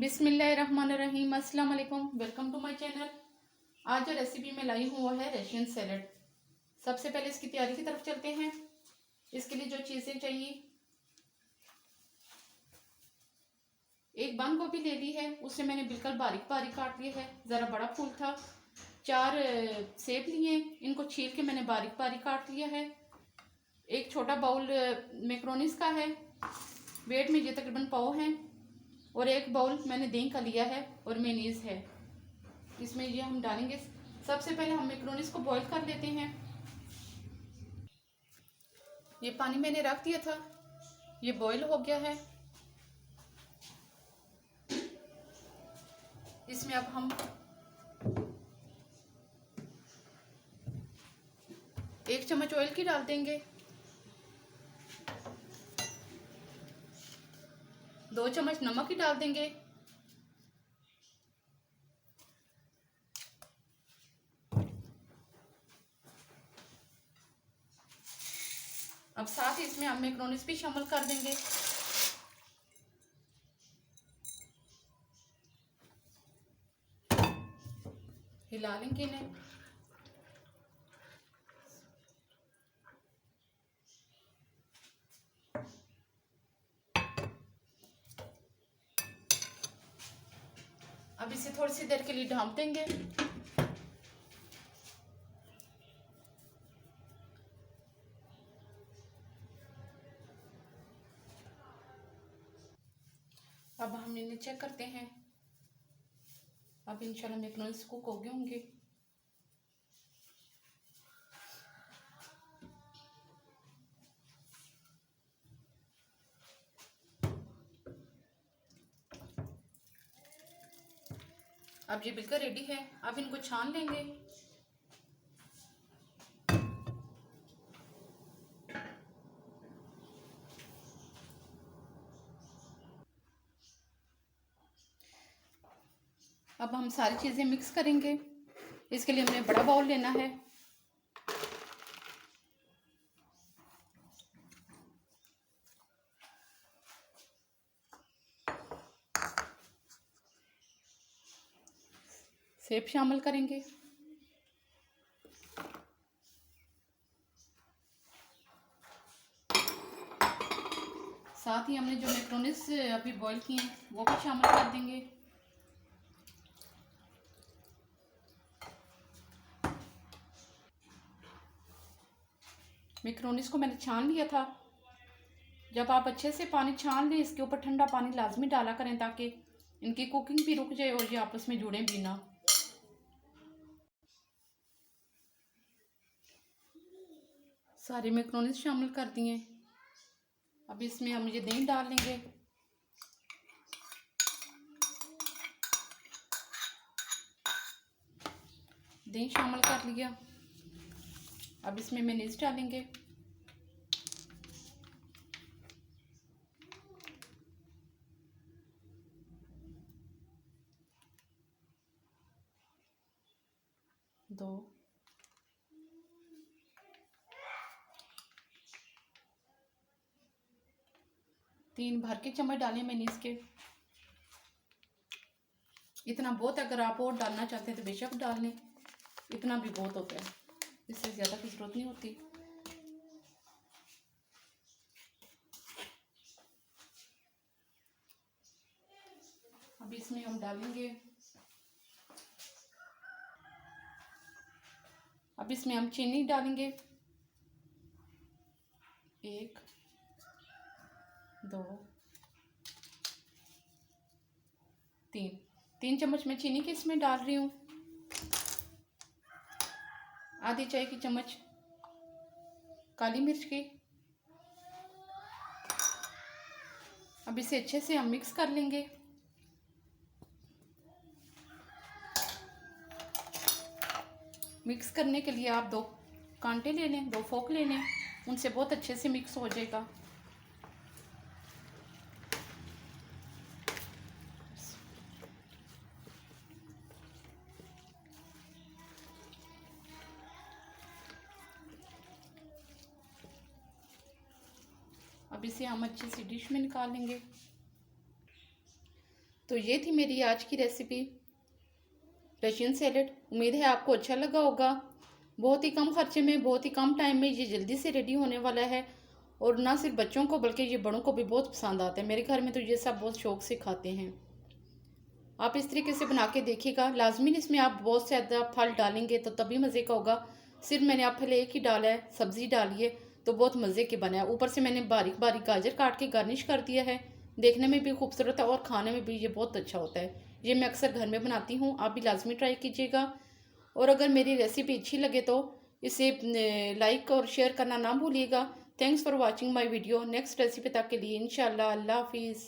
बिस्मिल्लाहिर्रहमानिर्रहीम। अस्सलाम वालेकुम, वेलकम टू माय चैनल। आज जो रेसिपी मैं लाई हूँ वो है रशियन सैलड। सबसे पहले इसकी तैयारी की तरफ चलते हैं। इसके लिए जो चीज़ें चाहिए, एक बंद गोभी ले ली है, उसे मैंने बिल्कुल बारीक बारीक काट लिया है, ज़रा बड़ा फूल था। 4 सेब लिए, इनको छील के मैंने बारीक बारीक काट लिया है। एक छोटा बाउल मैक्रोनीस का है, वेट में ये तकरीबन पाव हैं। और एक बाउल मैंने दही का लिया है और मेयोनीज है, इसमें ये हम डालेंगे। सबसे पहले हम मैक्रोनीस को बॉईल कर लेते हैं। ये पानी मैंने रख दिया था, ये बॉईल हो गया है। इसमें अब हम 1 चम्मच ऑयल की डाल देंगे, 2 चम्मच नमक की डाल देंगे, अब साथ ही इसमें हम मैक्रोनीस भी शामिल कर देंगे। हिला लेंगे इन्हें। अब इसे थोड़ी सी देर के लिए ढाँप देंगे। अब हम इन्हें चेक करते हैं। अब इंशाल्लाह मैक्रोनीस कुक हो गए होंगे। अब ये बिल्कुल रेडी है, अब इनको छान लेंगे। अब हम सारी चीज़ें मिक्स करेंगे। इसके लिए हमें बड़ा बाउल लेना है। सेब शामिल करेंगे, साथ ही हमने जो मैक्रोनीस अभी बॉईल किए हैं वो भी शामिल कर देंगे। मैक्रोनीस को मैंने छान लिया था। जब आप अच्छे से पानी छान लें, इसके ऊपर ठंडा पानी लाजमी डाला करें ताकि इनकी कुकिंग भी रुक जाए और ये आपस में जुड़े भी ना। सारे मैक्रोनीस शामिल कर दिए। अब इसमें हम ये दही डाल लेंगे। दही शामिल कर लिया। अब इसमें मेयोनीज डालेंगे। दो, 3 भर के चम्मच डालें मेयोनीज के। इतना बहुत, अगर आप और डालना चाहते हैं तो बेशक डाल लें, इतना भी बहुत होता है, इससे ज़्यादा की ज़रूरत नहीं होती। अब इसमें हम डालेंगे, अब इसमें हम चीनी डालेंगे। 1, 2, 3 चम्मच मैं चीनी की इसमें डाल रही हूँ। आधी चाय की चम्मच काली मिर्च की। अब इसे अच्छे से हम मिक्स कर लेंगे। मिक्स करने के लिए आप 2 कांटे ले लें, 2 फोक ले लें, उनसे बहुत अच्छे से मिक्स हो जाएगा। अब इसे हम अच्छी सी डिश में निकाल लेंगे। तो ये थी मेरी आज की रेसिपी रशियन सैलेड। उम्मीद है आपको अच्छा लगा होगा। बहुत ही कम खर्चे में, बहुत ही कम टाइम में ये जल्दी से रेडी होने वाला है और ना सिर्फ बच्चों को बल्कि ये बड़ों को भी बहुत पसंद आता है। मेरे घर में तो ये सब बहुत शौक से खाते हैं। आप इस तरीके से बना के देखिएगा। लाजमी इसमें आप बहुत ज़्यादा फल डालेंगे तो तभी मज़े का होगा। सिर्फ मैंने आप पहले एक ही डाला है, सब्ज़ी डाली है तो बहुत मज़े के बना है। ऊपर से मैंने बारीक बारीक गाजर काट के गार्निश कर दिया है। देखने में भी खूबसूरत है और खाने में भी ये बहुत अच्छा होता है। ये मैं अक्सर घर में बनाती हूँ, आप भी लाजमी ट्राई कीजिएगा। और अगर मेरी रेसिपी अच्छी लगे तो इसे लाइक और शेयर करना ना भूलिएगा। Thanks for watching my video. Next recipe तक के लिए इंशाल्लाह। अल्लाह हाफिज़।